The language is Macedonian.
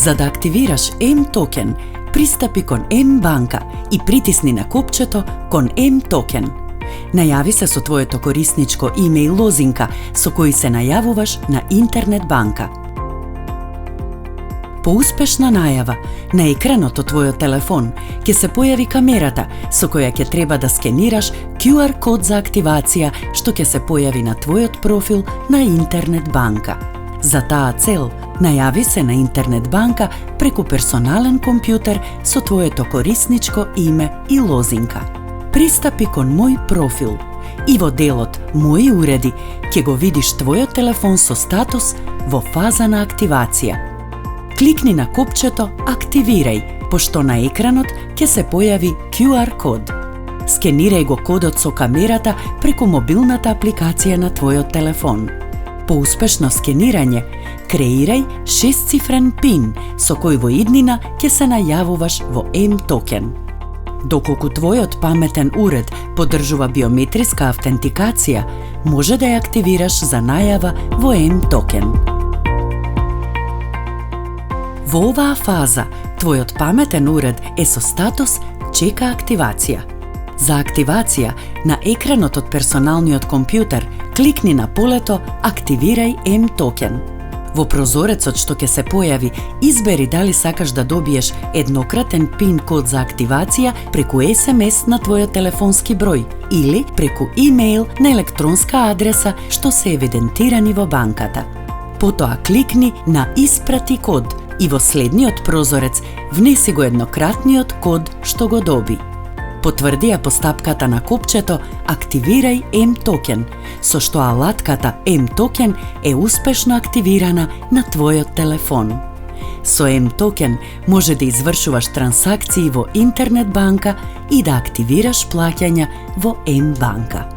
За да активираш M-токен, пристапи кон M-банка и притисни на копчето кон M-токен. Најави се со твоето корисничко име и лозинка со кои се најавуваш на интернет банка. По успешна најава, на екранот од твојот телефон ќе се појави камерата со која ќе треба да скенираш QR код за активација што ќе се појави на твојот профил на интернет банка. За таа цел, најави се на интернет банка преку персонален компјутер со твоето корисничко име и лозинка. Пристапи кон Мој профил и во делот Мои уреди ќе го видиш твојот телефон со статус во фаза на активација. Кликни на копчето Активирај, пошто на екранот ќе се појави QR код. Скенирај го кодот со камерата преку мобилната апликација на твојот телефон. По успешно скенирање, креирај 6-цифрен пин со кој во иднина ќе се најавуваш во M-токен. Доколку твојот паметен уред поддржува биометриска автентикација, може да ја активираш за најава во M-токен. Во оваа фаза, твојот паметен уред е со статус Чека активација. За активација, на екранот од персоналниот компјутер, кликни на полето Активирај M-токен. Во прозорецот што ќе се појави, избери дали сакаш да добиеш еднократен пин код за активација преку SMS на твојот телефонски број или преку имејл на електронска адреса што се евидентирани во банката. Потоа кликни на Испрати код и во следниот прозорец внеси го еднократниот код што го доби. Потврди ја постапката на копчето Активирај M-токен, со што алатката M-токен е успешно активирана на твојот телефон. Со M-токен може да извршуваш трансакции во интернет банка и да активираш плаќања во M-банка.